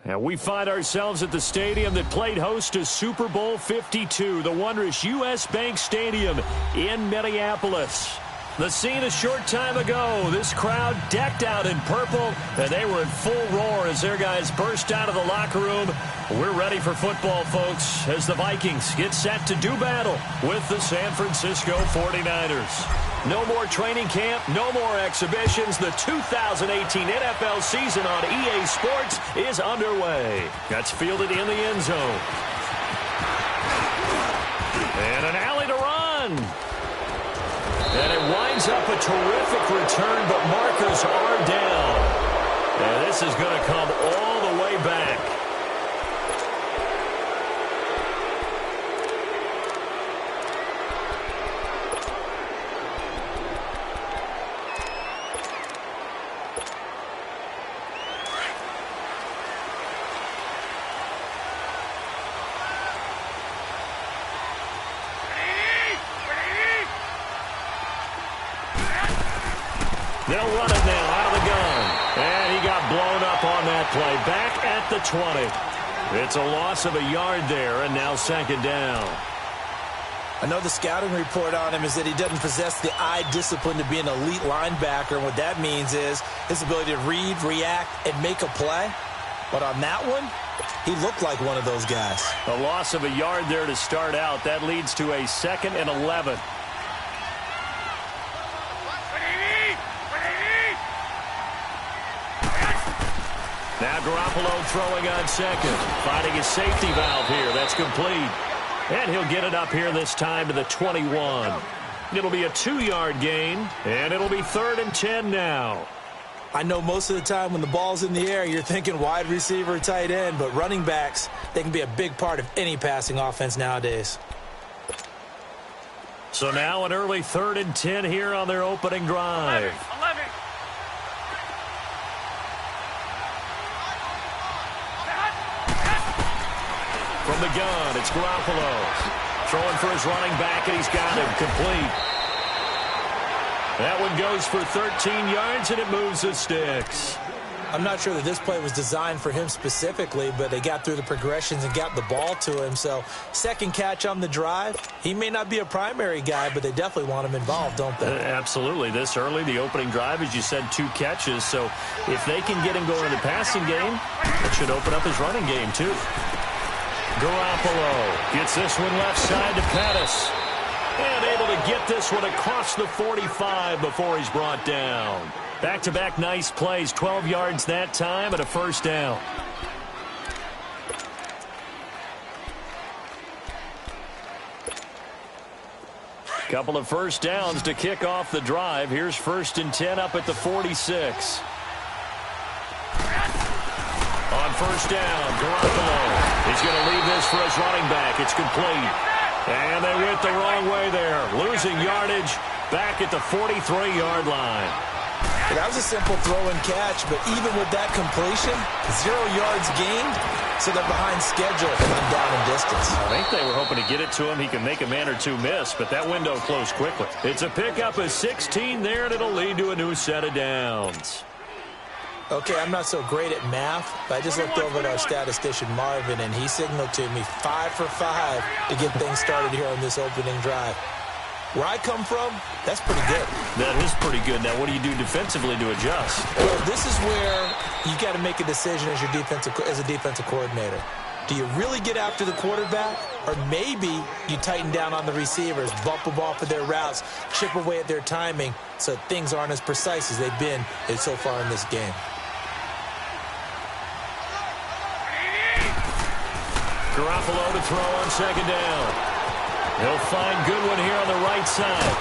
And we find ourselves at the stadium that played host to Super Bowl 52, the wondrous U.S. Bank Stadium in Minneapolis. The scene a short time ago, this crowd decked out in purple, and they were in full roar as their guys burst out of the locker room. We're ready for football, folks, as the Vikings get set to do battle with the San Francisco 49ers. No more training camp, no more exhibitions. The 2018 NFL season on EA Sports is underway. That's fielded in the end zone. And an alley to run. And it winds up a terrific return, but markers are down. And this is going to come all the way back. They'll run it now out of the gun. And he got blown up on that play. Back at the 20. It's a loss of a yard there, and now second down. I know the scouting report on him is that he doesn't possess the eye discipline to be an elite linebacker. And what that means is his ability to read, react, and make a play. But on that one, he looked like one of those guys. A loss of a yard there to start out. That leads to a 2nd and 11. Now Garoppolo throwing on second. Finding his safety valve here. That's complete. And he'll get it up here this time to the 21. It'll be a 2-yard gain, and it'll be 3rd and 10 now. I know most of the time when the ball's in the air, you're thinking wide receiver, tight end, but running backs, they can be a big part of any passing offense nowadays. So now an early 3rd and 10 here on their opening drive. 11. From the gun, it's Garoppolo. Throwing for his running back, and he's got him complete. That one goes for 13 yards, and it moves the sticks. I'm not sure that this play was designed for him specifically, but they got through the progressions and got the ball to him. So, second catch on the drive. He may not be a primary guy, but they definitely want him involved, don't they? Absolutely. This early, the opening drive, as you said, 2 catches. So, if they can get him going in the passing game, it should open up his running game, too. Garoppolo gets this one left side to Pettis. And able to get this one across the 45 before he's brought down. Back-to-back nice plays, 12 yards that time and a first down. Couple of first downs to kick off the drive. Here's 1st and 10 up at the 46. On first down, Garoppolo. He's going to leave this for his running back. It's complete. And they went the wrong way there. Losing yardage back at the 43-yard line. That was a simple throw and catch, but even with that completion, 0 yards gained, so they're behind schedule and down in distance. I think they were hoping to get it to him. He can make a man or two miss, but that window closed quickly. It's a pickup of 16 there, and it'll lead to a new set of downs. Okay, I'm not so great at math, but I just looked over at our statistician, Marvin, and he signaled to me 5 for 5 to get things started here on this opening drive. Where I come from, that's pretty good. That is pretty good. Now, what do you do defensively to adjust? Well, this is where you got to make a decision as a defensive coordinator. Do you really get after the quarterback, or maybe you tighten down on the receivers, bump them off of their routes, chip away at their timing, so things aren't as precise as they've been so far in this game? Garoppolo to throw on second down. He'll find Goodwin here on the right side.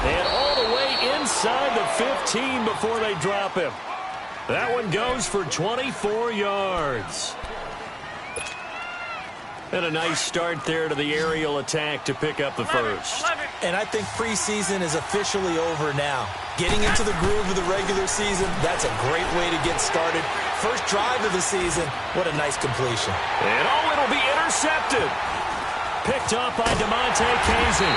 And all the way inside the 15 before they drop him. That one goes for 24 yards. And a nice start there to the aerial attack to pick up the first. And I think preseason is officially over now. Getting into the groove of the regular season, that's a great way to get started. First drive of the season, what a nice completion. And it'll be intercepted. Picked up by DeMonte Casey.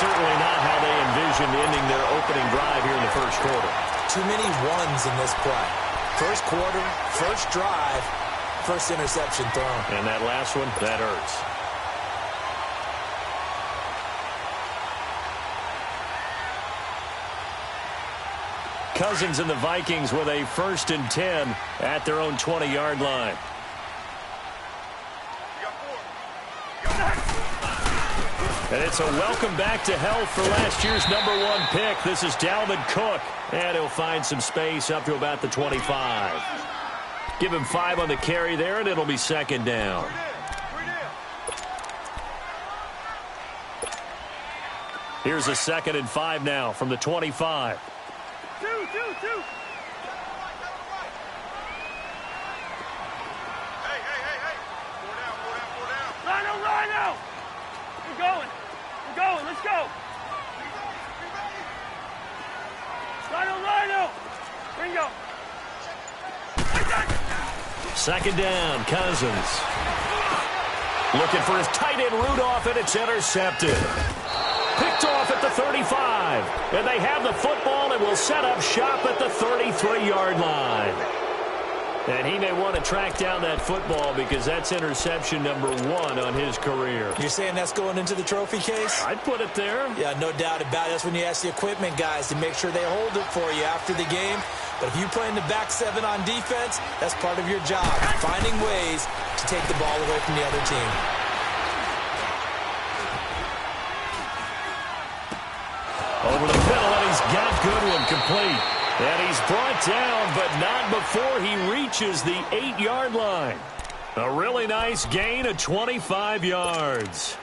Certainly not how they envisioned ending their opening drive here in the first quarter. Too many ones in this play. First quarter, first drive, first interception thrown. And that last one, that hurts. Cousins and the Vikings with a 1st and 10 at their own 20-yard line. And it's a welcome back to health for last year's #1 pick. This is Dalvin Cook. And he'll find some space up to about the 25. Give him 5 on the carry there, and it'll be 2nd down. Here's a 2nd and 5 now from the 25. Two. Hey. Rhino. We're going. Let's go. Rhino. Bingo. 2nd down, Cousins. Looking for his tight end Rudolph, and it's intercepted. Picked off at the 35. And they have the football and will set up shop at the 33-yard line. And he may want to track down that football because that's interception #1 on his career. You're saying that's going into the trophy case? I'd put it there. Yeah, no doubt about it. That's when you ask the equipment guys to make sure they hold it for you after the game. But if you play in the back 7 on defense, that's part of your job, finding ways to take the ball away from the other team. Over the middle, and he's got Goodwin complete. And he's brought down, but not before he reaches the 8-yard line. A really nice gain of 25 yards.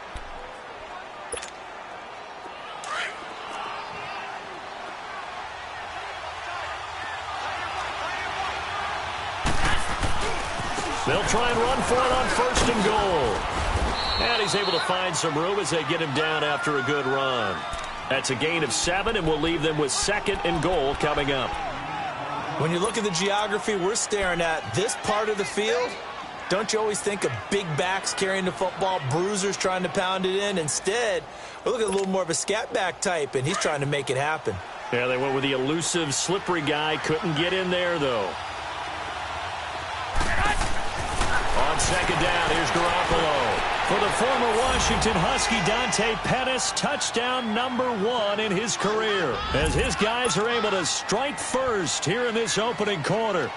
They'll try and run for it on 1st and goal. And he's able to find some room as they get him down after a good run. That's a gain of 7, and we'll leave them with 2nd and goal coming up. When you look at the geography we're staring at, this part of the field, don't you always think of big backs carrying the football, bruisers trying to pound it in? Instead, we're looking at a little more of a scat back type, and he's trying to make it happen. Yeah, they went with the elusive, slippery guy. Couldn't get in there, though. On 2nd down, here's Garoppolo. For the former Washington Husky, Dante Pettis, touchdown #1 in his career, as his guys are able to strike first here in this opening quarter.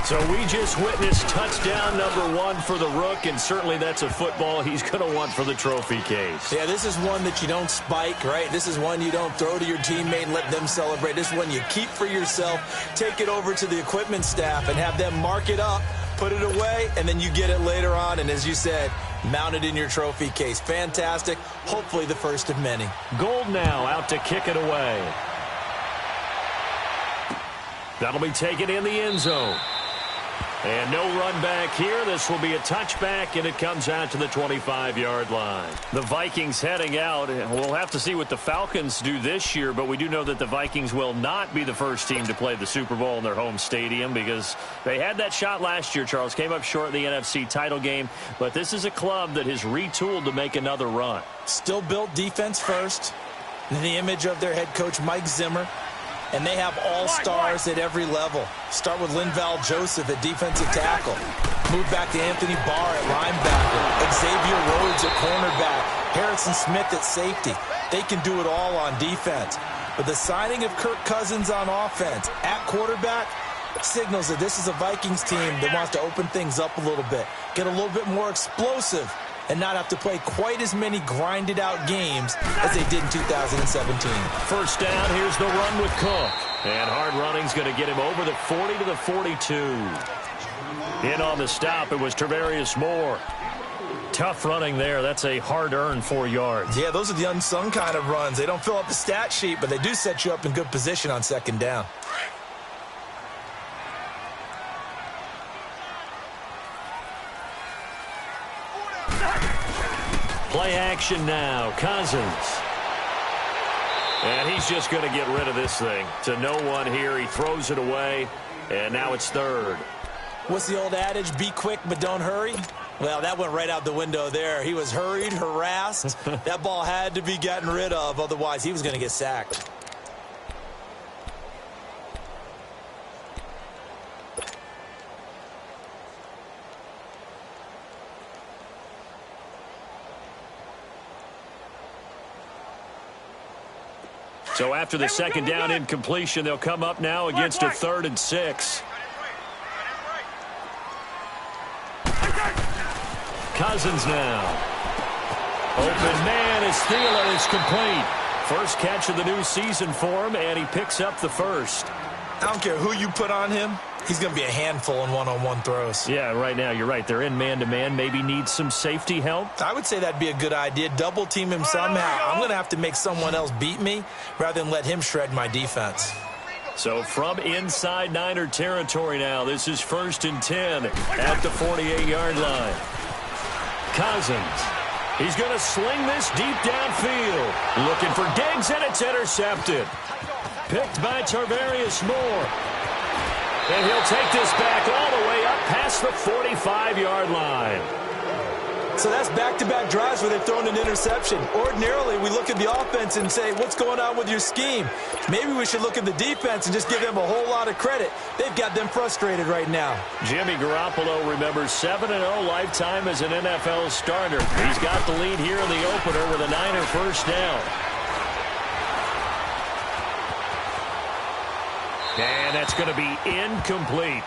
So we just witnessed touchdown #1 for the Rook, and certainly that's a football he's going to want for the trophy case. Yeah, this is one that you don't spike, right? This is one you don't throw to your teammate and let them celebrate. This is one you keep for yourself, take it over to the equipment staff, and have them mark it up, put it away, and then you get it later on, and as you said, mount it in your trophy case. Fantastic. Hopefully the first of many. Gold now out to kick it away. That'll be taken in the end zone. And no run back here. This will be a touchback, and it comes out to the 25-yard line. The Vikings heading out. We'll have to see what the Falcons do this year, but we do know that the Vikings will not be the first team to play the Super Bowl in their home stadium because they had that shot last year, Charles. Came up short in the NFC title game, but this is a club that has retooled to make another run. Still built defense first. In the image of their head coach, Mike Zimmer. And they have all-stars at every level. Start with Linval Joseph at defensive tackle. Move back to Anthony Barr at linebacker. Xavier Rhodes at cornerback. Harrison Smith at safety. They can do it all on defense. But the signing of Kirk Cousins on offense at quarterback signals that this is a Vikings team that wants to open things up a little bit, get a little bit more explosive, and not have to play quite as many grinded-out games as they did in 2017. First down, here's the run with Cook. And hard running's going to get him over the 40 to the 42. In on the stop, it was Tarvarius Moore. Tough running there. That's a hard-earned 4 yards. Yeah, those are the unsung kind of runs. They don't fill up the stat sheet, but they do set you up in good position on 2nd down. Play action now. Cousins. And he's just going to get rid of this thing. To no one here. He throws it away. And now it's 3rd. What's the old adage? Be quick, but don't hurry? Well, that went right out the window there. He was hurried, harassed. That ball had to be gotten rid of. Otherwise, he was going to get sacked. So after the second down incompletion, they'll come up now against a 3rd and 6. Cousins now. Open man as Thielen is complete. First catch of the new season for him, and he picks up the first. I don't care who you put on him. He's going to be a handful in one-on-one throws. Yeah, right now, you're right. They're in man-to-man. Maybe needs some safety help. I would say that'd be a good idea. Double team him somehow. I'm going to have to make someone else beat me rather than let him shred my defense. So from inside Niner territory now, this is 1st and 10 at the 48-yard line. Cousins. He's going to sling this deep downfield. Looking for Diggs, and it's intercepted. Picked by Tarvarius Moore. And he'll take this back all the way up past the 45-yard line. So that's back-to-back drives where they've thrown an interception. Ordinarily, we look at the offense and say, what's going on with your scheme? Maybe we should look at the defense and just give them a whole lot of credit. They've got them frustrated right now. Jimmy Garoppolo remembers 7-0 lifetime as an NFL starter. He's got the lead here in the opener with a Niner first down. And that's going to be incomplete.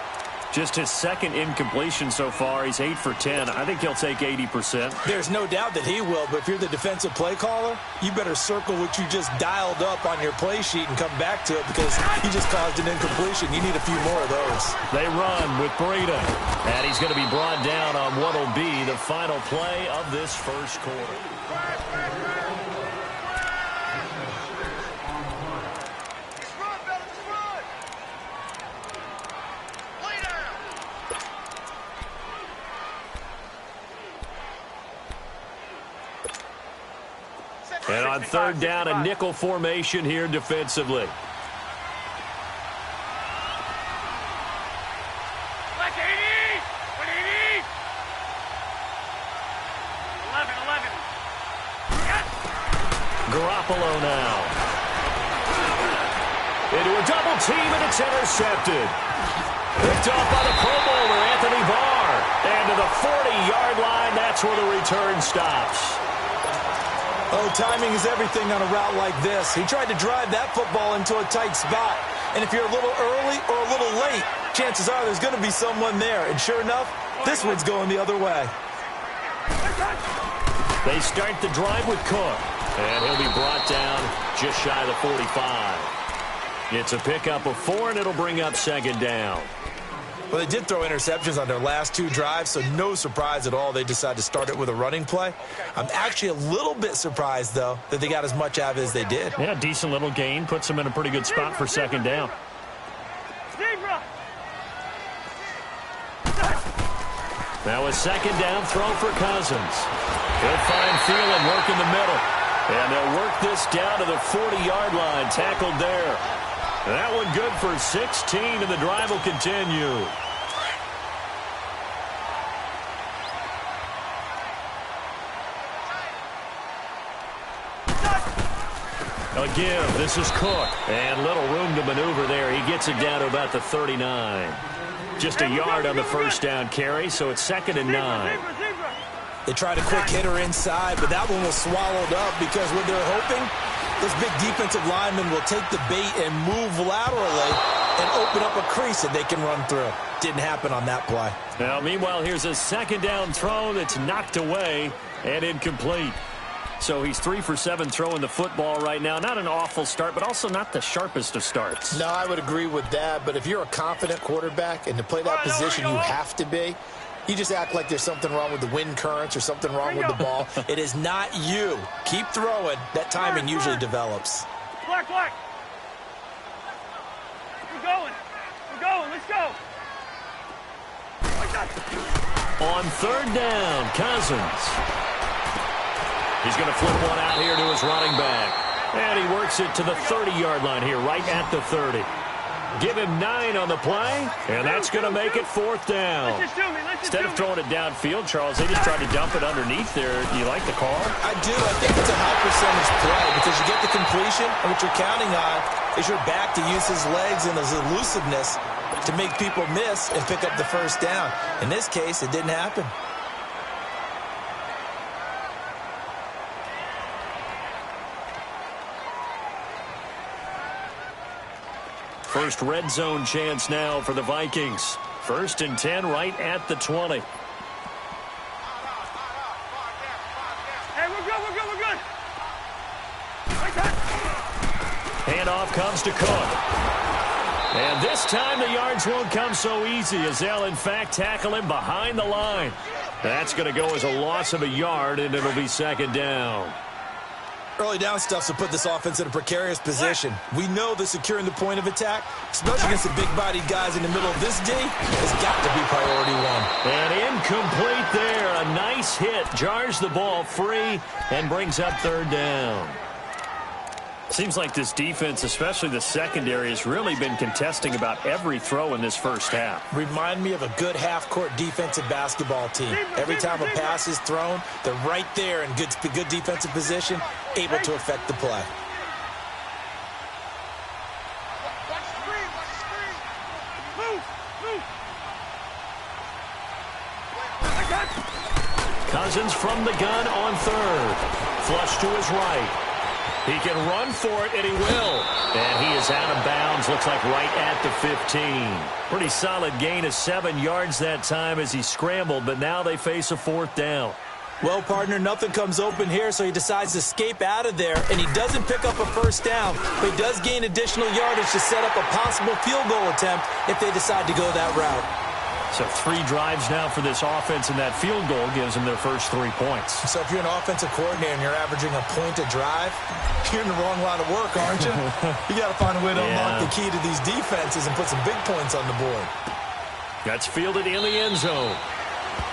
Just his second incompletion so far. He's 8 for 10. I think he'll take 80%. There's no doubt that he will, but if you're the defensive play caller, you better circle what you just dialed up on your play sheet and come back to it because you just caused an incompletion. You need a few more of those. They run with Breida. And he's going to be brought down on what will be the final play of this first quarter. And on 3rd down, a nickel formation here defensively. Garoppolo now. Into a double team, and it's intercepted. Picked off by the Pro Bowler, Anthony Barr. And to the 40-yard line, that's where the return stops. Oh, timing is everything on a route like this. He tried to drive that football into a tight spot. And if you're a little early or a little late, chances are there's going to be someone there. And sure enough, this one's going the other way. They start the drive with Cook. And he'll be brought down just shy of the 45. It's a pickup of 4, and it'll bring up 2nd down. Well, they did throw interceptions on their last 2 drives, so no surprise at all they decided to start it with a running play. I'm actually a little bit surprised, though, that they got as much out of it as they did. Yeah, decent little gain. Puts them in a pretty good spot for 2nd down. Now a 2nd down throw for Cousins. He'll find Thielen work in the middle. And they'll work this down to the 40-yard line. Tackled there. That one good for 16, and the drive will continue. A give. This is Cook. And little room to maneuver there. He gets it down to about the 39. Just a yard on the first down carry, so it's 2nd and 9. They tried a quick hitter inside, but that one was swallowed up because what they're hoping, this big defensive lineman will take the bait and move laterally and open up a crease that they can run through. Didn't happen on that play. Now, meanwhile, here's a 2nd down throw that's knocked away and incomplete. So he's 3 for 7 throwing the football right now. Not an awful start, but also not the sharpest of starts. No, I would agree with that. But if you're a confident quarterback and to play that position, you have to be. You just act like there's something wrong with the wind currents or something wrong with the ball. It is not you. Keep throwing. That timing usually develops. Black. We're going. Let's go. On 3rd down, Cousins. He's going to flip one out here to his running back. And he works it to the 30-yard line here, right at the 30. Give him 9 on the play, and that's going to make it 4th down. Instead of throwing it downfield, Charles, they just tried to dump it underneath there. Do you like the call? I do. I think it's a high percentage play because you get the completion, and what you're counting on is your back to use his legs and his elusiveness to make people miss and pick up the first down. In this case, it didn't happen. First red zone chance now for the Vikings. 1st and 10 right at the 20. Hey, we're good, we're good, we're good. Handoff comes to Cook. And this time the yards won't come so easy as they'll, in fact, tackle him behind the line. That's going to go as a loss of a yard, and it'll be 2nd down. Early down stuff to put this offense in a precarious position. We know that securing the point of attack, especially against the big-bodied guys in the middle of this D, has got to be priority one. And incomplete there. A nice hit. Jars the ball free and brings up 3rd down. Seems like this defense, especially the secondary, has really been contesting about every throw in this first half. Remind me of a good half-court defensive basketball team. Every time a pass is thrown, they're right there in good defensive position, able to affect the play. Cousins from the gun on 3rd. Flush to his right. He can run for it, and he will. And he is out of bounds, looks like right at the 15. Pretty solid gain of 7 yards that time as he scrambled, but now they face a 4th down. Well, partner, nothing comes open here, so he decides to escape out of there, and he doesn't pick up a 1st down, but he does gain additional yardage to set up a possible field goal attempt if they decide to go that route. So 3 drives now for this offense, and that field goal gives them their first 3 points. So if you're an offensive coordinator and you're averaging a point a drive, you're in the wrong line of work, aren't you? You got to find a way to unlock the key to these defenses and put some big points on the board. That's fielded in the end zone.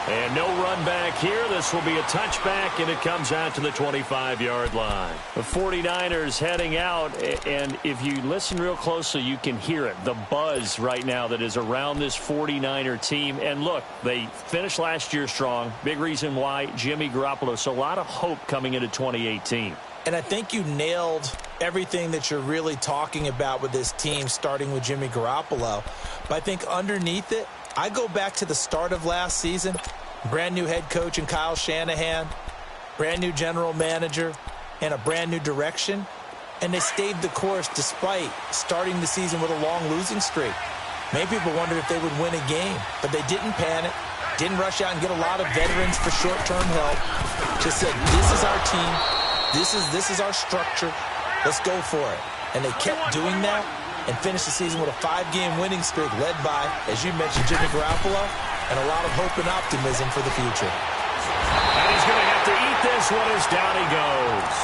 And no run back here. This will be a touchback, and it comes out to the 25-yard line. The 49ers heading out, and if you listen real closely, you can hear it, the buzz right now that is around this 49er team. And look, they finished last year strong. Big reason why, Jimmy Garoppolo. So a lot of hope coming into 2018. And I think you nailed everything that you're really talking about with this team, starting with Jimmy Garoppolo. But I think underneath it, I go back to the start of last season, brand new head coach in Kyle Shanahan, brand new general manager, and a brand new direction. And they stayed the course despite starting the season with a long losing streak. Many people wondered if they would win a game, but they didn't panic, didn't rush out and get a lot of veterans for short-term help. Just said, this is our team. This is our structure. Let's go for it. And they kept doing that and finished the season with a 5-game winning streak led by, as you mentioned, Jimmy Garoppolo, and a lot of hope and optimism for the future. And he's going to have to eat this one as down he goes.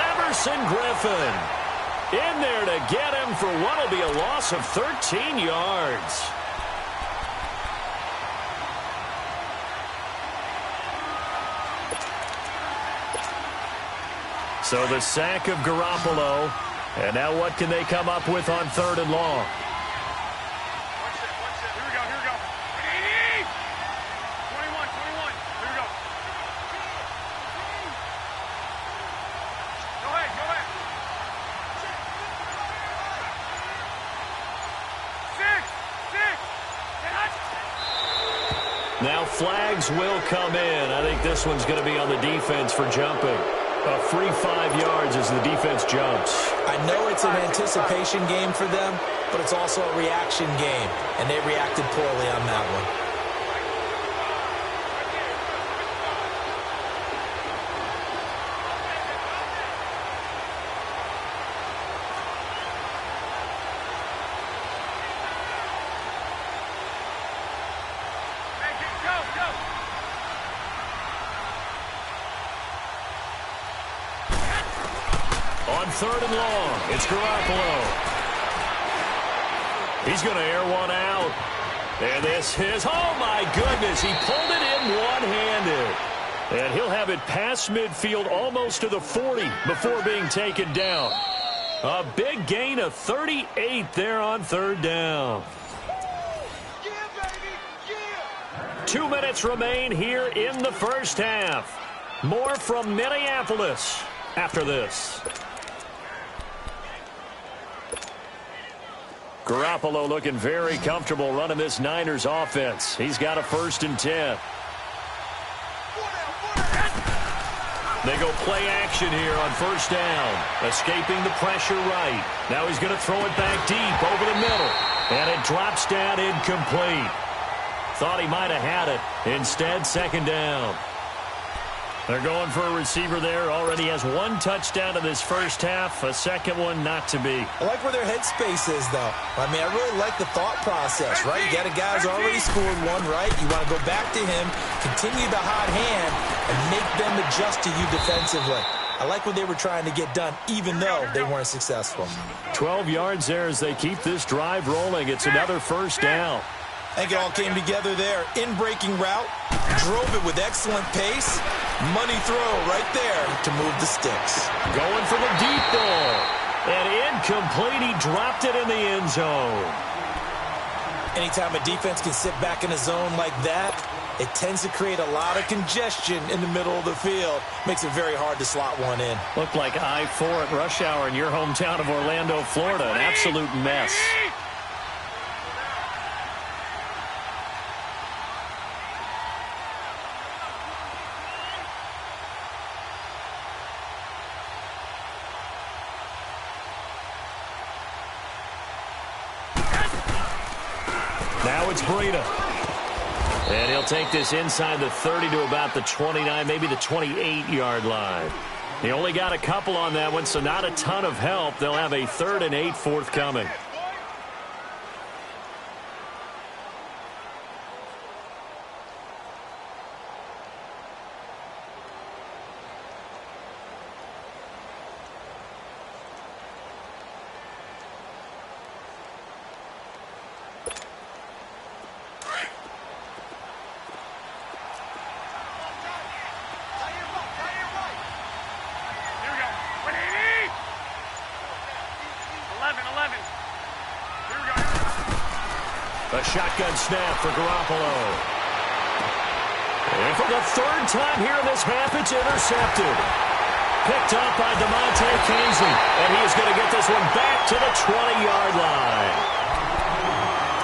Everson Griffin in there to get him for what will be a loss of 13 yards. So the sack of Garoppolo. And now what can they come up with on 3rd and long? Watch it. Here we go, here we go. 21, here we go. Go ahead. 6. Now flags will come in. I think this one's going to be on the defense for jumping. A free 5 yards as the defense jumps. I know it's an anticipation game for them, but it's also a reaction game, and they reacted poorly on that one. On 3rd and long, it's Garoppolo. He's going to air one out. And this is, oh my goodness, he pulled it in one-handed. And he'll have it past midfield almost to the 40 before being taken down. A big gain of 38 there on 3rd down. 2 minutes remain here in the first half. More from Minneapolis after this. Garoppolo looking very comfortable running this Niners offense. He's got a 1st and 10. They go play action here on first down. Escaping the pressure right. Now he's going to throw it back deep over the middle. And it drops down incomplete. Thought he might have had it. Instead, second down. They're going for a receiver there. Already has one touchdown in this first half. A second one not to be. I like where their headspace is, though. I mean, I really like the thought process, right? You got a guy who's already scored one, right? You want to go back to him, continue the hot hand, and make them adjust to you defensively. I like what they were trying to get done, even though they weren't successful. 12 yards there as they keep this drive rolling. It's another first down. I think it all came together there. In-breaking route, drove it with excellent pace. Money throw right there to move the sticks. Going for the deep ball. And incomplete. He dropped it in the end zone. Anytime a defense can sit back in a zone like that, it tends to create a lot of congestion in the middle of the field. Makes it very hard to slot one in. Looked like I-4 at rush hour in your hometown of Orlando, Florida. An absolute mess. Now it's Breida. And he'll take this inside the 30 to about the 29, maybe the 28-yard line. He only got a couple on that one, so not a ton of help. They'll have a 3rd and 8 forthcoming. A shotgun snap for Garoppolo. And for the 3rd time here in this half, it's intercepted. Picked up by DeMonte Casey. And he is going to get this one back to the 20-yard line.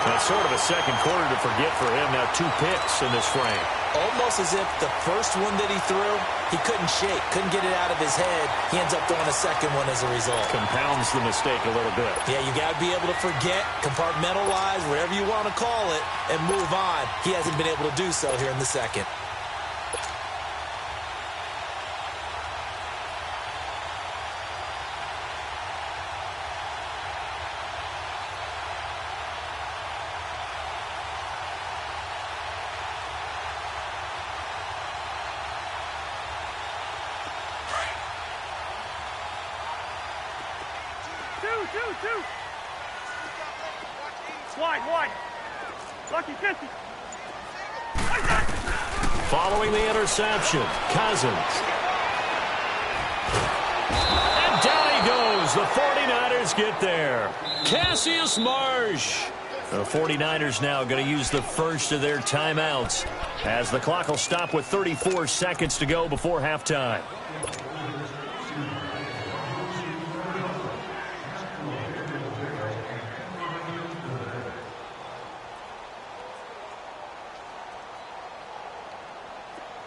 That's sort of a second quarter to forget for him. Now 2 picks in this frame. Almost as if the first one that he threw, he couldn't shake, couldn't get it out of his head. He ends up throwing a second one as a result. Compounds the mistake a little bit. Yeah, you got to be able to forget, compartmentalize, whatever you want to call it, and move on. He hasn't been able to do so here in the second. Two. Wide. Lucky 50. Following the interception, Cousins. And down he goes. The 49ers get there. Cassius Marsh. The 49ers now going to use the first of their timeouts as the clock will stop with 34 seconds to go before halftime.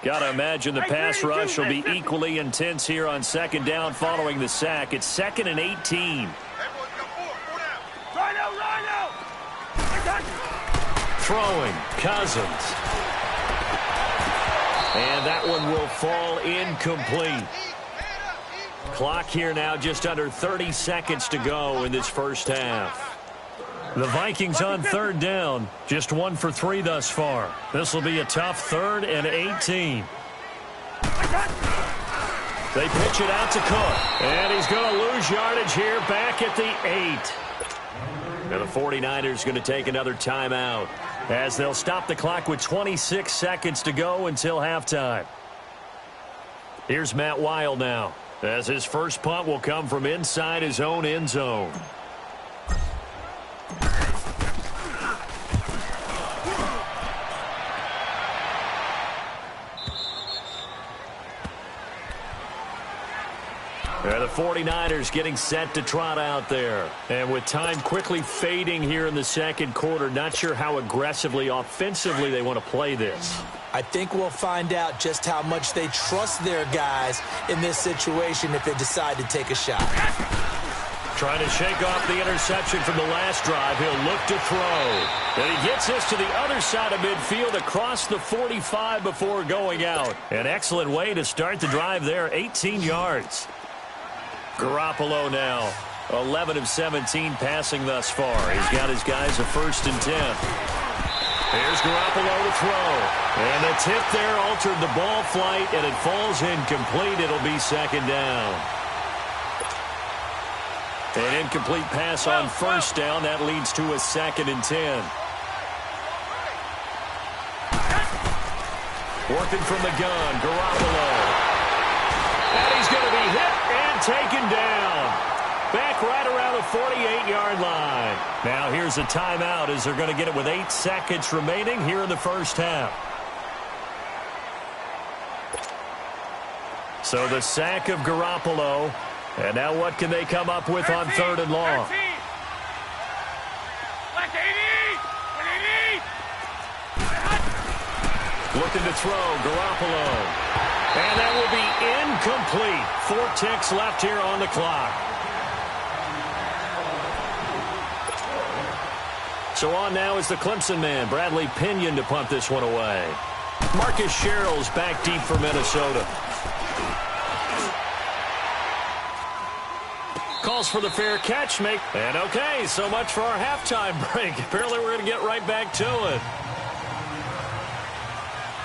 Got to imagine the pass rush will be equally intense here on second down following the sack. It's 2nd and 18. Throwing, Cousins. And that one will fall incomplete. Clock here now just under 30 seconds to go in this first half. The Vikings on 3rd down, just 1 for 3 thus far. This will be a tough 3rd and 18. They pitch it out to Cook, and he's going to lose yardage here back at the 8. And the 49ers going to take another timeout as they'll stop the clock with 26 seconds to go until halftime. Here's Matt Weil now, as his first punt will come from inside his own end zone. The 49ers getting set to trot out there. And with time quickly fading here in the second quarter, not sure how aggressively, offensively they want to play this. I think we'll find out just how much they trust their guys in this situation if they decide to take a shot. Trying to shake off the interception from the last drive. He'll look to throw. And he gets this to the other side of midfield across the 45 before going out. An excellent way to start the drive there, 18 yards. Garoppolo now, 11 of 17 passing thus far. He's got his guys a 1st and 10. Here's Garoppolo to throw. And the tip there altered the ball flight, and it falls incomplete. It'll be 2nd down. An incomplete pass on 1st down. That leads to a 2nd and 10. Working from the gun, Garoppolo. And he's going to be hit and taken down. Back right around the 48-yard line. Now here's a timeout as they're going to get it with 8 seconds remaining here in the first half. So the sack of Garoppolo. And now what can they come up with on 3rd and long? Looking to throw, Garoppolo. And that will be incomplete. 4 ticks left here on the clock. So on now is the Clemson man, Bradley Pinion, to punt this one away. Marcus Sherrill's back deep for Minnesota. Calls for the fair catch, and okay, so much for our halftime break. Apparently we're going to get right back to it.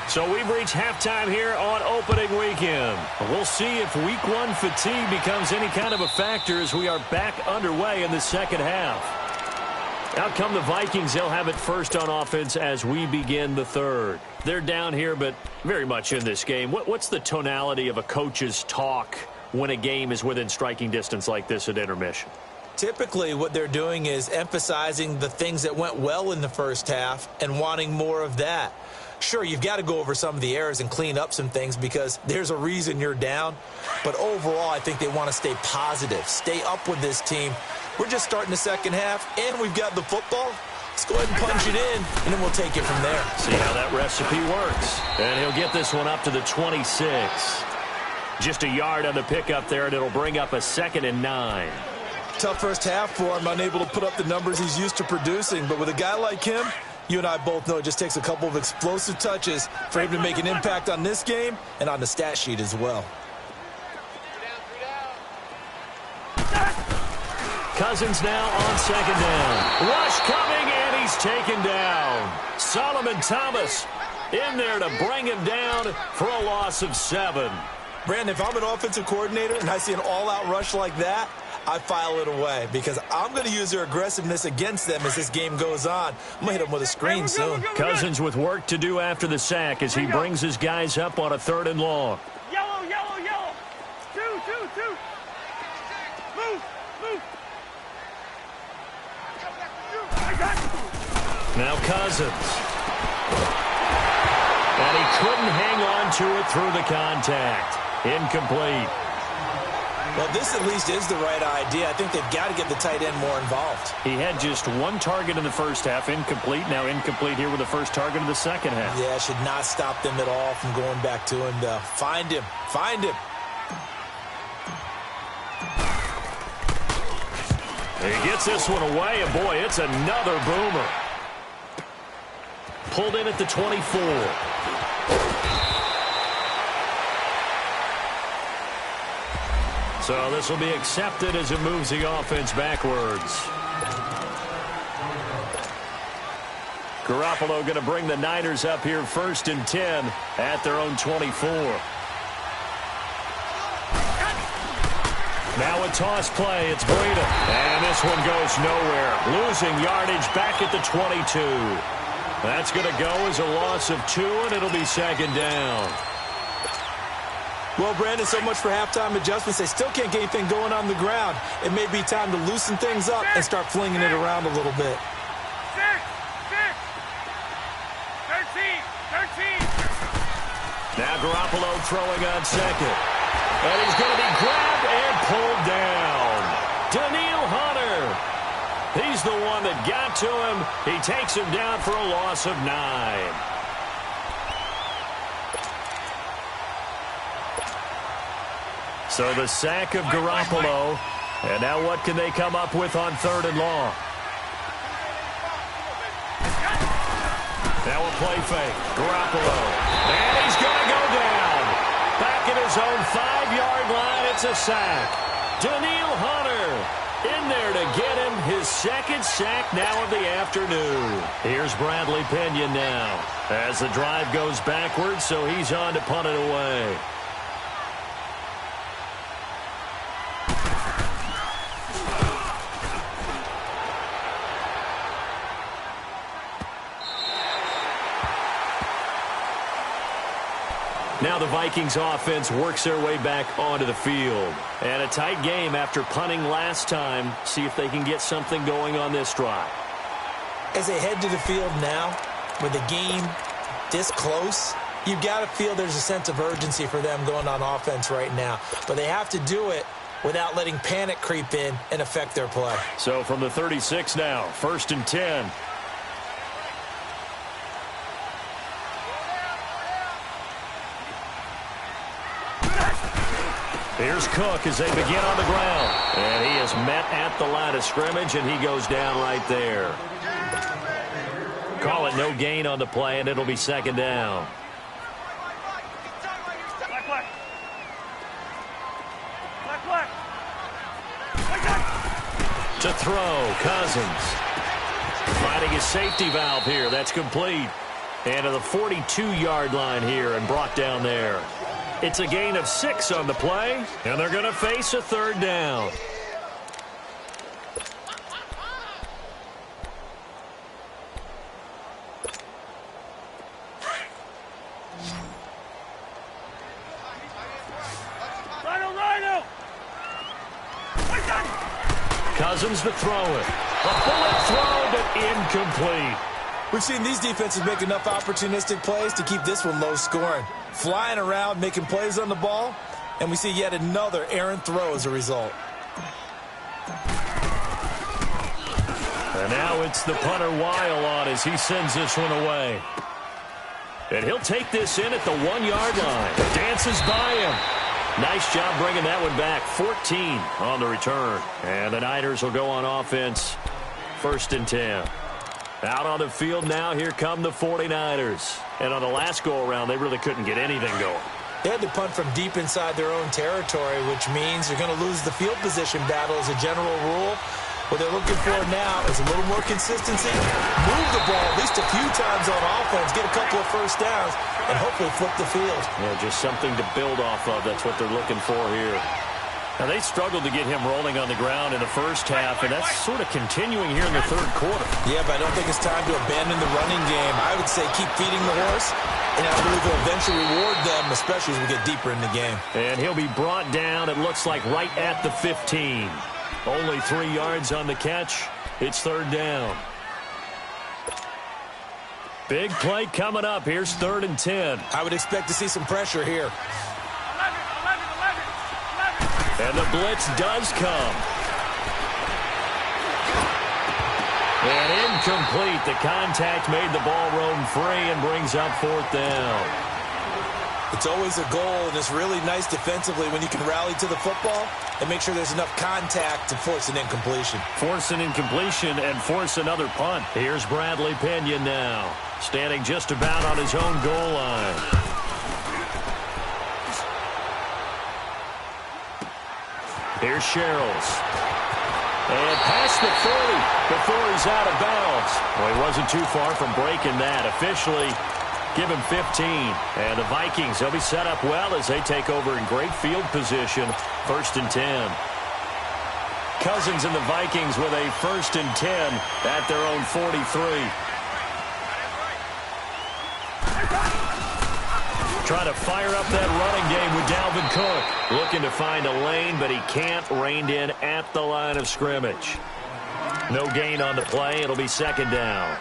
So we've reached halftime here on opening weekend. We'll see if week 1 fatigue becomes any kind of a factor as we are back underway in the second half. Out come the Vikings. They'll have it first on offense as we begin the 3rd. They're down here, but very much in this game. What's the tonality of a coach's talk when a game is within striking distance like this at intermission? Typically, what they're doing is emphasizing the things that went well in the first half and wanting more of that. Sure, you've got to go over some of the errors and clean up some things because there's a reason you're down. But overall, I think they want to stay positive, stay up with this team. We're just starting the second half, and we've got the football. Let's go ahead and punch it in, and then we'll take it from there. See how that recipe works. And he'll get this one up to the 26. Just a yard on the pickup there, and it'll bring up a 2nd and 9. Tough first half for him, unable to put up the numbers he's used to producing. But with a guy like him, you and I both know it just takes a couple of explosive touches for him to make an impact on this game and on the stat sheet as well. Cousins now on 2nd down. Rush coming, and he's taken down. Solomon Thomas in there to bring him down for a loss of 7. Brandon, if I'm an offensive coordinator and I see an all-out rush like that, I file it away because I'm going to use their aggressiveness against them as this game goes on. I'm going to hit them with a screen soon. Cousins with work to do after the sack as he brings his guys up on a 3rd and long. Yellow, yellow, yellow. 2. Move. Now Cousins. And he couldn't hang on to it through the contact. Incomplete. Well, this at least is the right idea. I think they've got to get the tight end more involved. He had just 1 target in the first half, incomplete. Now incomplete here with the first target of the second half. Yeah, it should not stop them at all from going back to him. Find him. He gets this one away, and boy, it's another boomer. Pulled in at the 24. So this will be accepted as it moves the offense backwards. Garoppolo going to bring the Niners up here 1st and 10 at their own 24. Now a toss play. It's Breida. And this one goes nowhere. Losing yardage back at the 22. That's going to go as a loss of 2, and it'll be 2nd down. Well, Brandon, so much for halftime adjustments. They still can't get anything going on the ground. It may be time to loosen things up and start flinging it around a little bit. 6. 13. Now Garoppolo throwing on 2nd. And he's going to be grabbed and pulled down. Daniil Hunter. He's the one that got to him. He takes him down for a loss of 9. So the sack of Garoppolo. And now what can they come up with on 3rd and long? Now a play fake. Garoppolo. And he's going to go down. Back at his own 5-yard line, it's a sack. Daniil Hunter in there to get him his 2nd sack now of the afternoon. Here's Bradley Pinion now as the drive goes backwards, so he's on to punt it away. Now the Vikings offense works their way back onto the field. And a tight game after punting last time. See if they can get something going on this drive. As they head to the field now, with the game this close, you've got to feel there's a sense of urgency for them going on offense right now. But they have to do it without letting panic creep in and affect their play. So from the 36 now, 1st and 10. Here's Cook as they begin on the ground. And he is met at the line of scrimmage, and he goes down right there. Call it no gain on the play, and it'll be 2nd down. To throw, Cousins. Finding his safety valve here. That's complete. And to the 42-yard line here and brought down there. It's a gain of 6 on the play, and they're going to face a 3rd down. Cousins to throw it. A bullet throw, but incomplete. We've seen these defenses make enough opportunistic plays to keep this one low scoring. Flying around, making plays on the ball, and we see yet another errant throw as a result. And now it's the punter Weil on as he sends this one away. And he'll take this in at the 1-yard line. Dances by him. Nice job bringing that one back. 14 on the return. And the Niners will go on offense. 1st and 10. Out on the field now, here come the 49ers. And on the last go-around, they really couldn't get anything going. They had to punt from deep inside their own territory, which means you're going to lose the field position battle as a general rule. What they're looking for now is a little more consistency, move the ball at least a few times on offense, get a couple of 1st downs, and hopefully flip the field. Yeah, just something to build off of. That's what they're looking for here. Now, they struggled to get him rolling on the ground in the 1st half, and that's sort of continuing here in the 3rd quarter. Yeah, but I don't think it's time to abandon the running game. I would say keep feeding the horse, and I believe he'll eventually reward them, especially as we get deeper in the game. And he'll be brought down, it looks like, right at the 15. Only 3 yards on the catch. It's 3rd down. Big play coming up. Here's 3rd and 10. I would expect to see some pressure here. And the blitz does come. And incomplete. The contact made the ball roam free and brings up 4th down. It's always a goal, and it's really nice defensively when you can rally to the football and make sure there's enough contact to force an incompletion. Force an incompletion and force another punt. Here's Bradley Pinion now, standing just about on his own goal line. Here's Sherrills. And past the 40 before he's out of bounds. Well, he wasn't too far from breaking that. Officially, give him 15. And the Vikings, they'll be set up well as they take over in great field position. 1st and 10. Cousins and the Vikings with a 1st and 10 at their own 43. Trying to fire up that running game with Dalvin Cook. Looking to find a lane, but he can't. Reined in at the line of scrimmage. No gain on the play. It'll be 2nd down.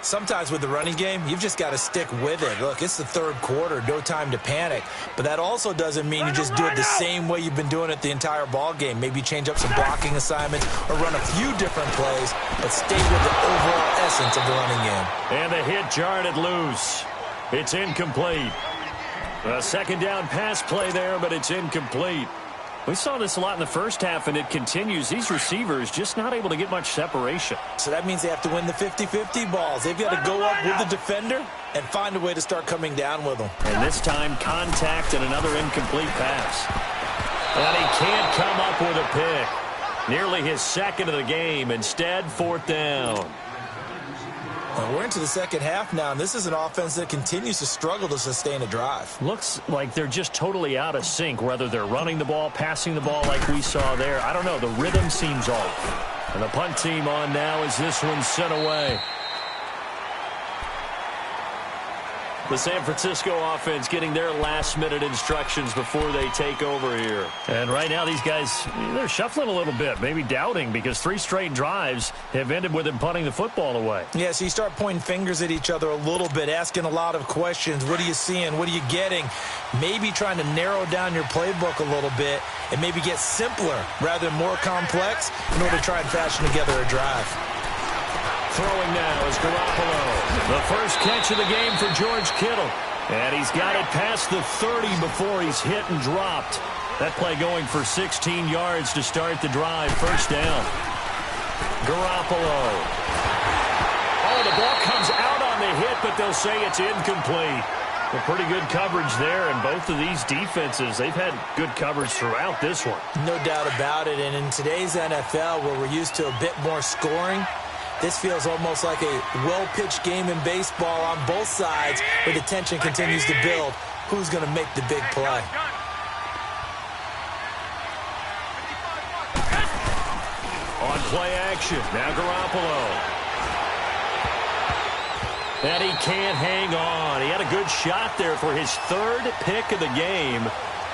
Sometimes with the running game, you've just got to stick with it. Look, it's the third quarter, no time to panic. But that also doesn't mean you just do it the same way you've been doing it the entire ball game. Maybe change up some blocking assignments or run a few different plays, but stay with the overall essence of the running game. And the hit jarred it loose. It's incomplete. A second down pass play there, but it's incomplete. We saw this a lot in the first half, and it continues. These receivers just not able to get much separation. So that means they have to win the 50-50 balls. They've got to go up with the defender and find a way to start coming down with them. And this time, contact and another incomplete pass. And he can't come up with a pick. Nearly his second of the game. Instead, fourth down. We're into the second half now, and this is an offense that continues to struggle to sustain a drive. Looks like they're just totally out of sync, whether they're running the ball, passing the ball like we saw there. I don't know. The rhythm seems off. And the punt team on now as this one's sent away. The San Francisco offense getting their last-minute instructions before they take over here. And right now, these guys, they're shuffling a little bit, maybe doubting, because 3 straight drives have ended with them punting the football away. Yeah, so you start pointing fingers at each other a little bit, asking a lot of questions. What are you seeing? What are you getting? Maybe trying to narrow down your playbook a little bit and maybe get simpler rather than more complex in order to try and fashion together a drive. Throwing now is Garoppolo. The first catch of the game for George Kittle. And he's got it past the 30 before he's hit and dropped. That play going for 16 yards to start the drive. First down. Garoppolo. Oh, the ball comes out on the hit, but they'll say it's incomplete. Well, pretty good coverage there, and both of these defenses, they've had good coverage throughout this one. No doubt about it, and in today's NFL, where we're used to a bit more scoring, this feels almost like a well-pitched game in baseball on both sides where the tension continues to build. Who's going to make the big play? On play action, now Garoppolo. And he can't hang on. He had a good shot there for his third pick of the game.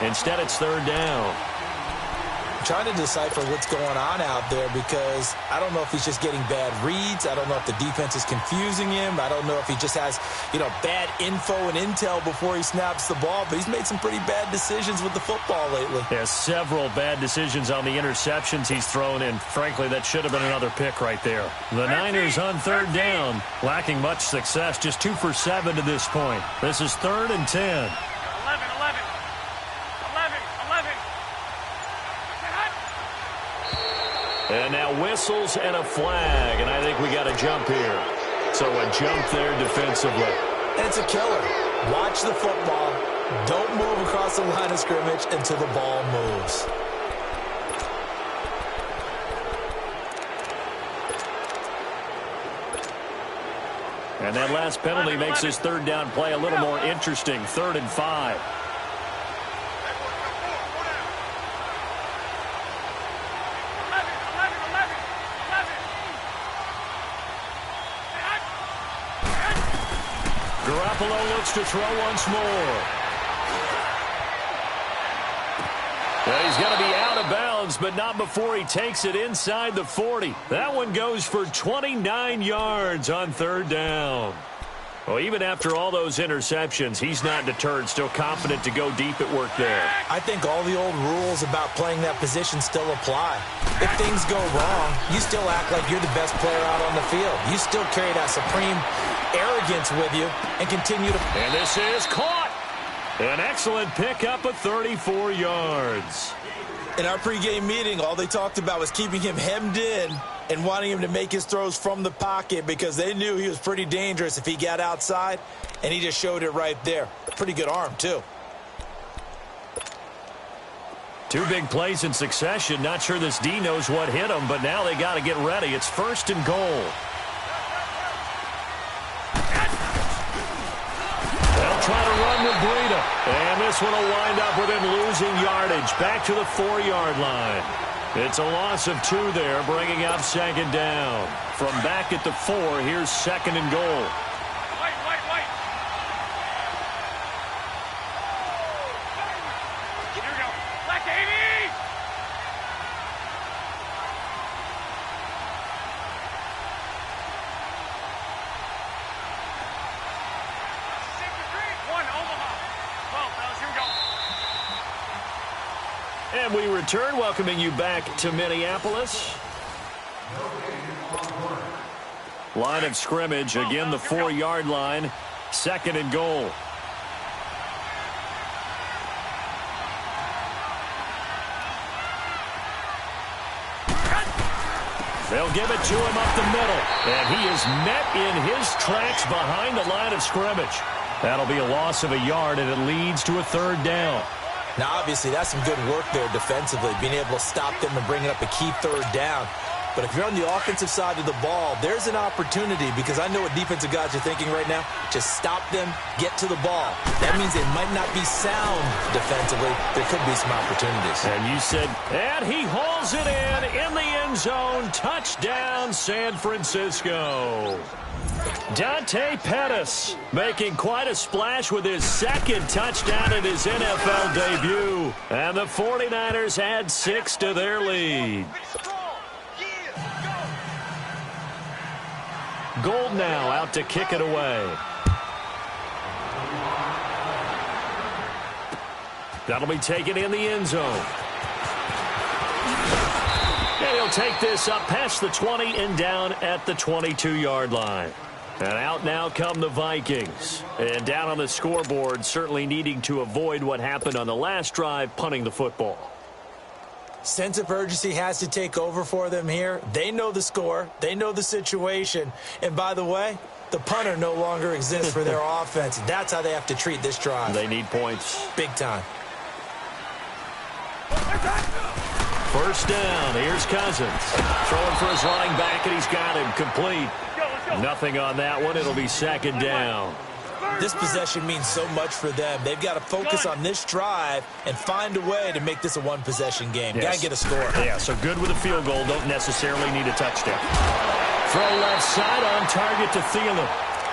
Instead, it's third down. I'm trying to decipher what's going on out there because I don't know if he's just getting bad reads. I don't know if the defense is confusing him. I don't know if he just has, bad info and intel before he snaps the ball. But he's made some pretty bad decisions with the football lately. Yeah, several bad decisions on the interceptions he's thrown in. Frankly, that should have been another pick right there. The Niners on third down, lacking much success, just 2 for 7 to this point. This is 3rd and 10. And now whistles and a flag, and I think we got a jump here. So a jump there defensively. And it's a killer. Watch the football. Don't move across the line of scrimmage until the ball moves. And that last penalty makes this third down play a little more interesting. 3rd and 5. Garoppolo looks to throw once more. Well, he's going to be out of bounds, but not before he takes it inside the 40. That one goes for 29 yards on third down. Well, even after all those interceptions, he's not deterred, still confident to go deep at work there. I think all the old rules about playing that position still apply. If things go wrong, you still act like you're the best player out on the field. You still carry that supreme arrogance with you and continue to... And this is caught. An excellent pickup of 34 yards. In our pregame meeting, all they talked about was keeping him hemmed in and wanting him to make his throws from the pocket because they knew he was pretty dangerous if he got outside, and he just showed it right there. Pretty good arm, too. 2 big plays in succession. Not sure this D knows what hit him, but now they got to get ready. It's 1st and goal. They'll try to run with Breida. And this one will wind up with him losing yardage. Back to the 4-yard line. It's a loss of 2 there, bringing up 2nd down. From back at the 4, here's 2nd and goal. Here we go. Black 80! And we return, welcoming you back to Minneapolis. Line of scrimmage, again the 4-yard line, 2nd and goal. They'll give it to him up the middle, and he is met in his tracks behind the line of scrimmage. That'll be a loss of a yard, and it leads to a 3rd down. Now, obviously, that's some good work there defensively, being able to stop them and bringing up a key 3rd down. But if you're on the offensive side of the ball, there's an opportunity, because I know what defensive guys are thinking right now. Just stop them, get to the ball. That means they might not be sound defensively. There could be some opportunities. And you said, and he hauls it in the end zone. Touchdown, San Francisco. Dante Pettis making quite a splash with his 2nd touchdown in his NFL debut. And the 49ers add 6 to their lead. Gold now out to kick it away. That'll be taken in the end zone. And he'll take this up past the 20 and down at the 22-yard line. And out now come the Vikings. And down on the scoreboard, certainly needing to avoid what happened on the last drive, punting the football. Sense of urgency has to take over for them here. They know the score. They know the situation. And by the way, the punter no longer exists for their offense. That's how they have to treat this drive. They need points. Big time. 1st down. Here's Cousins. Throwing for his running back, and he's got him complete. Nothing on that one. It'll be 2nd down. This possession means so much for them. They've got to focus on this drive and find a way to make this a one-possession game. Yes. Got to get a score. Yeah, so good with a field goal. Don't necessarily need a touchdown. Throw left side on target to Thielen.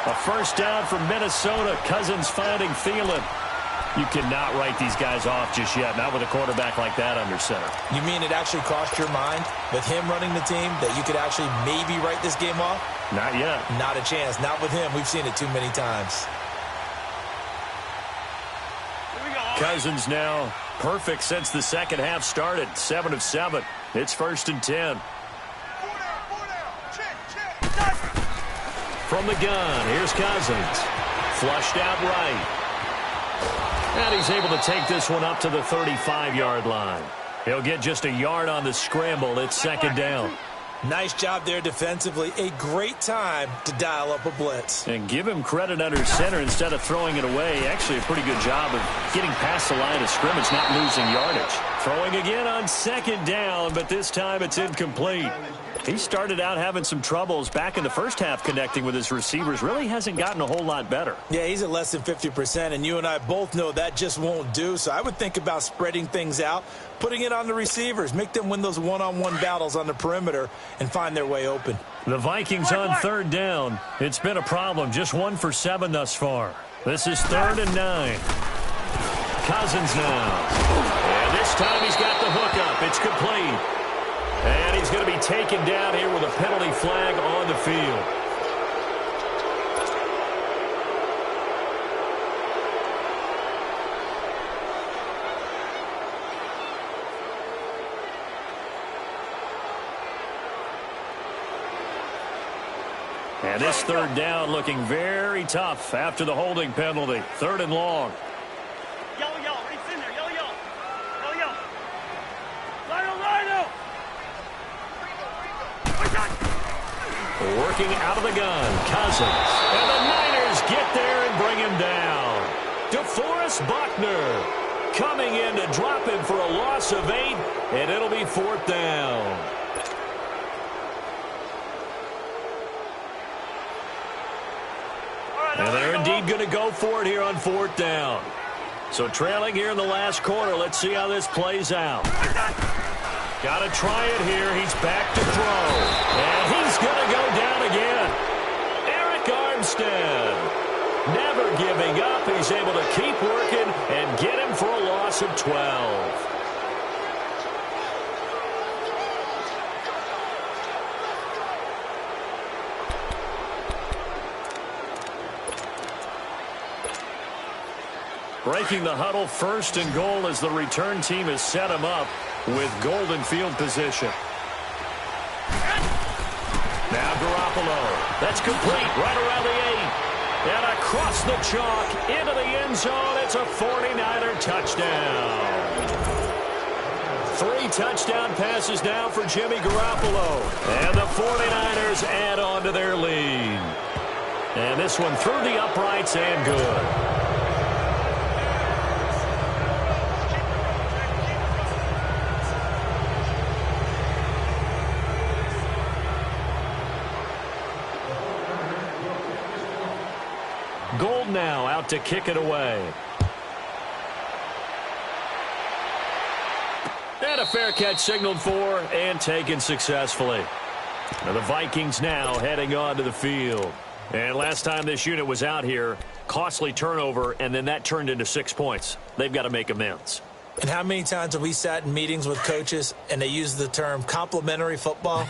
A 1st down for Minnesota. Cousins finding Thielen. You cannot write these guys off just yet, not with a quarterback like that under center. You mean it actually crossed your mind with him running the team that you could actually maybe write this game off? Not yet. Not a chance. Not with him. We've seen it too many times. Cousins now perfect since the 2nd half started. 7 of 7. It's 1st and 10. From the gun, here's Cousins. Flushed out right. And he's able to take this one up to the 35-yard line. He'll get just a yard on the scramble. It's 2nd down. Nice job there defensively. A great time to dial up a blitz. And give him credit under center instead of throwing it away. Actually a pretty good job of getting past the line of scrimmage, not losing yardage. Throwing again on 2nd down, but this time it's incomplete. He started out having some troubles back in the 1st half connecting with his receivers. Really hasn't gotten a whole lot better. Yeah, he's at less than 50%, and you and I both know that just won't do. So I would think about spreading things out, putting it on the receivers, make them win those one-on-one battles on the perimeter and find their way open. The Vikings on 3rd down. It's been a problem. Just 1 for 7 thus far. This is 3rd and 9. Cousins now. And this time he's got the hook up. It's complete. And he's going to be taken down here with a penalty flag on the field. And this 3rd down looking very tough after the holding penalty. 3rd and long. Yellow, it's in there. Yellow. Lino. Working out of the gun, Cousins. And the Niners get there and bring him down. DeForest Buckner coming in to drop him for a loss of 8, and it'll be 4th down. And they're indeed going to go for it here on 4th down. So trailing here in the last quarter. Let's see how this plays out. Got to try it here. He's back to throw. And he's going to go down again. Eric Armstead never giving up. He's able to keep working and get him for a loss of 12. Breaking the huddle, 1st and goal as the return team has set him up with golden field position. Now Garoppolo. That's complete right around the 8. And across the chalk into the end zone. It's a 49er touchdown. 3 touchdown passes now for Jimmy Garoppolo. And the 49ers add on to their lead. And this one through the uprights and good. Gold now out to kick it away. And a fair catch signaled for and taken successfully. Now the Vikings now heading on to the field. And last time this unit was out here, costly turnover, and then that turned into 6 points. They've got to make amends. And how many times have we sat in meetings with coaches and they use the term complementary football?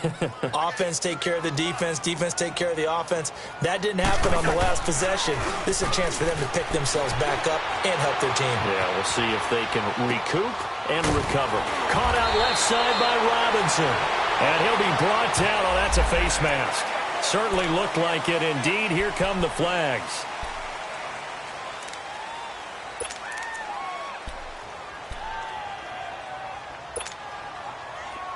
Offense take care of the defense, defense take care of the offense. That didn't happen on the last possession. This is a chance for them to pick themselves back up and help their team. Yeah, we'll see if they can recoup and recover. Caught out left side by Robinson. And he'll be brought down. Oh, that's a face mask. Certainly looked like it. Indeed, here come the flags.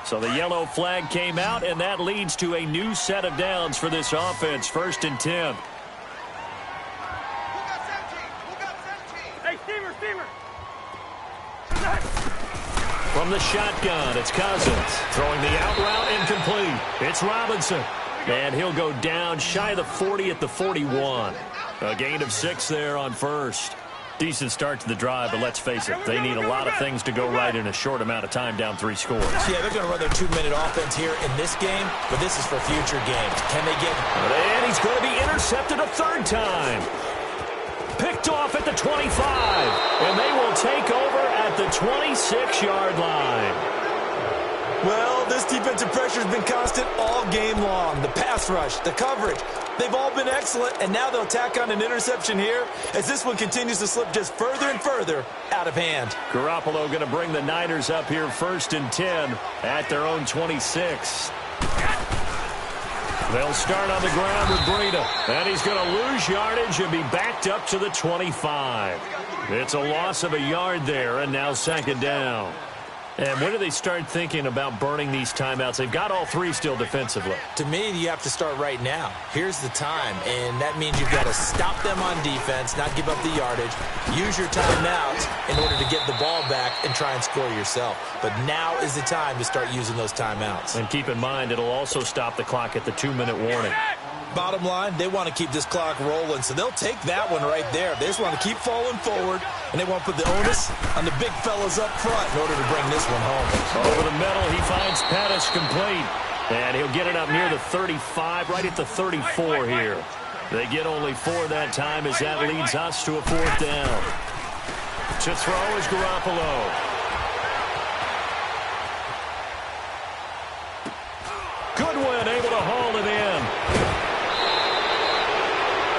So the yellow flag came out, and that leads to a new set of downs for this offense. 1st and 10. Hey, Steamer! From the shotgun, it's Cousins. Throwing the out route incomplete. It's Robinson. And he'll go down shy of the 40 at the 41. A gain of 6 there on 1st. Decent start to the drive, but let's face it, they need a lot of things to go right in a short amount of time, down 3 scores. Yeah, they're going to run their 2-minute offense here in this game, but this is for future games. Can they get... And he's going to be intercepted a 3rd time. Picked off at the 25, and they will take over at the 26-yard line. Well, this defensive pressure has been constant all game long. The pass rush, the coverage, they've all been excellent, and now they'll tack on an interception here as this one continues to slip just further and further out of hand. Garoppolo going to bring the Niners up here 1st and 10 at their own 26. They'll start on the ground with Breida, and he's going to lose yardage and be backed up to the 25. It's a loss of a yard there, and now 2nd down. And when do they start thinking about burning these timeouts? They've got all 3 still defensively. To me, you have to start right now. Here's the time, and that means you've got to stop them on defense, not give up the yardage, use your timeouts in order to get the ball back and try and score yourself. But now is the time to start using those timeouts. And keep in mind, it'll also stop the clock at the 2-minute warning. Bottom line, they want to keep this clock rolling, so they'll take that one right there. They just want to keep falling forward, and they want to put the onus on the big fellas up front in order to bring this one home. Over the middle, he finds Pettis complete, and he'll get it up near the 35, right at the 34 here. They get only 4 that time as that leads us to a 4th down. To throw is Garoppolo. Goodwin able to haul it in.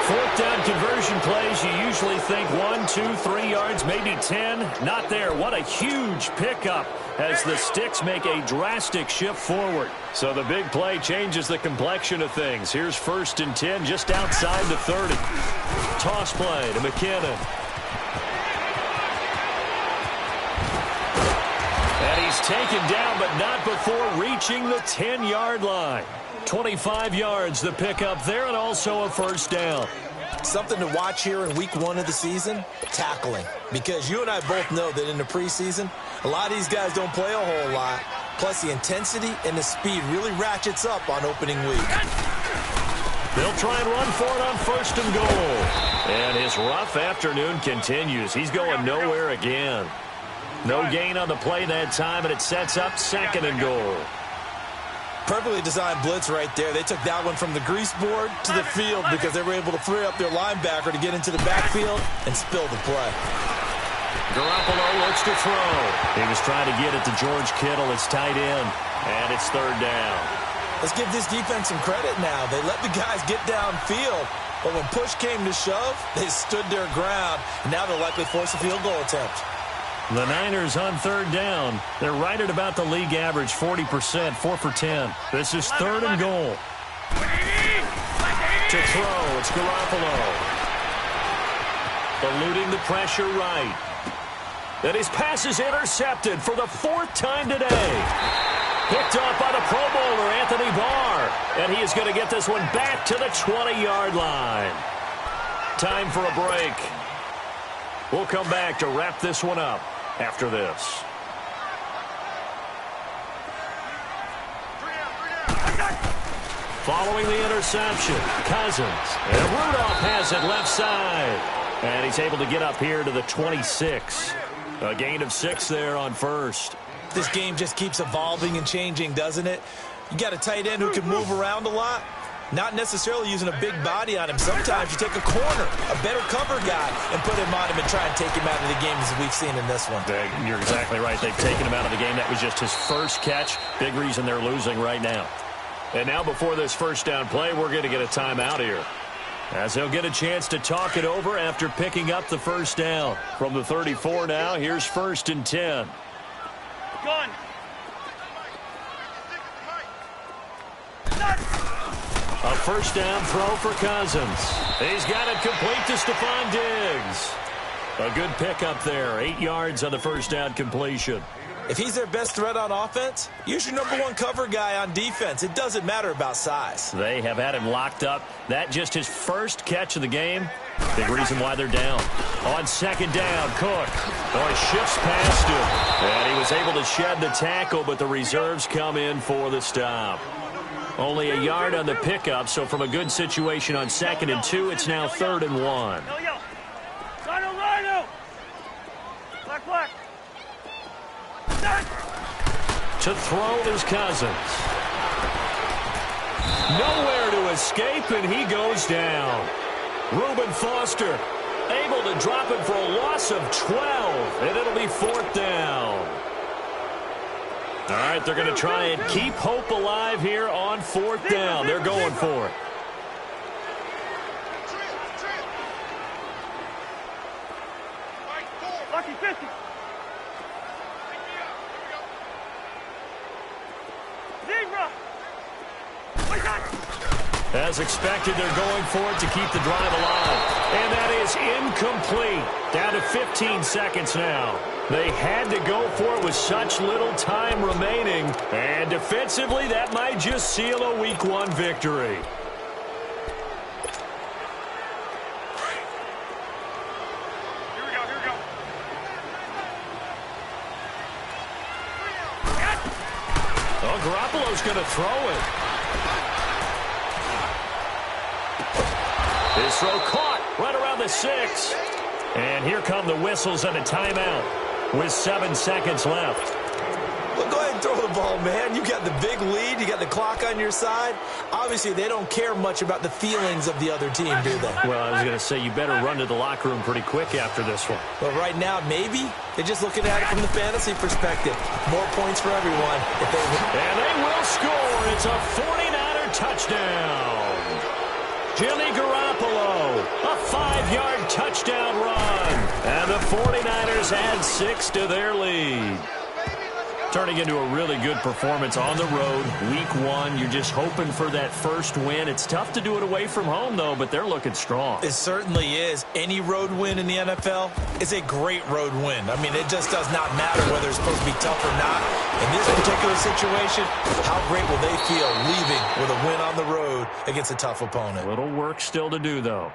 4th down conversion plays, you usually think 1, 2, 3 yards, maybe 10. Not there. What a huge pickup as the Sticks make a drastic shift forward. So the big play changes the complexion of things. Here's 1st and 10 just outside the 30. Toss play to McKinnon. And he's taken down, but not before reaching the 10-yard line. 25 yards, the pickup there, and also a 1st down. Something to watch here in week 1 of the season, tackling. Because you and I both know that in the preseason, a lot of these guys don't play a whole lot. Plus, the intensity and the speed really ratchets up on opening week. They'll try and run for it on 1st and goal. And his rough afternoon continues. He's going nowhere again. No gain on the play that time, and it sets up 2nd and goal. Perfectly designed blitz right there. They took that one from the grease board to the field because they were able to free up their linebacker to get into the backfield and spill the play. Garoppolo looks to throw. He was trying to get it to George Kittle, his tight end, and it's 3rd down. Let's give this defense some credit now. They let the guys get downfield, But when push came to shove, they stood their ground. And now they'll likely force a field goal attempt. The Niners on third down. They're right at about the league average, 40%, 4 for 10. This is third and goal. To throw, it's Garoppolo. Eluding the pressure right. And his pass is intercepted for the fourth time today. Picked off by the Pro Bowler, Anthony Barr. And he is going to get this one back to the 20-yard line. Time for a break. We'll come back to wrap this one up after this. Following the interception, Cousins. And Rudolph has it left side. And he's able to get up here to the 26. A gain of 6 there on first. This game just keeps evolving and changing, doesn't it? You got a tight end who can move around a lot. Not necessarily using a big body on him. Sometimes you take a corner, a better cover guy, and put him on him and try and take him out of the game as we've seen in this one. You're exactly right. They've taken him out of the game. That was just his first catch. Big reason they're losing right now. And now before this first down play, we're going to get a timeout here, as they'll get a chance to talk it over after picking up the first down. From the 34 now, here's 1st and 10. Gun. A first down throw for Cousins. He's got it complete to Stephon Diggs. A good pickup there. 8 yards on the first down completion. If he's their best threat on offense, use your #1 cover guy on defense. It doesn't matter about size. They have had him locked up. That just his first catch of the game. Big reason why they're down. On second down, Cook. Oh, he shifts past him. And he was able to shed the tackle, but the reserves come in for the stop. Only a yard on the pickup, so from a good situation on 2nd and 2, it's now 3rd and 1. Rhino. Black. To throw is Cousins. Nowhere to escape, and he goes down. Reuben Foster able to drop it for a loss of 12, and it'll be 4th down. All right, they're going to try and keep hope alive here on 4th down. They're going for it. Lucky 50. Zebra. As expected, they're going for it to keep the drive alive. And that is incomplete. Down to 15 seconds now. They had to go for it with such little time remaining. And defensively, that might just seal a Week 1 victory. Here we go. Oh, Garoppolo's going to throw it. His throw caught right around the 6. And here come the whistles and a timeout with 7 seconds left. Well, go ahead and throw the ball, man. You got the big lead. You got the clock on your side. Obviously, they don't care much about the feelings of the other team, do they? Well, I was going to say, you better run to the locker room pretty quick after this one. But right now, maybe they're just looking at it from the fantasy perspective. More points for everyone. And they will score. It's a 49er touchdown. Jimmy Garoppolo, a 5-yard touchdown run. And the 49ers add 6 to their lead. Turning into a really good performance on the road. Week 1, you're just hoping for that first win. It's tough to do it away from home, though, but they're looking strong. It certainly is. Any road win in the NFL is a great road win. I mean, it just does not matter whether it's supposed to be tough or not. In this particular situation, how great will they feel leaving with a win on the road against a tough opponent? A little work still to do, though.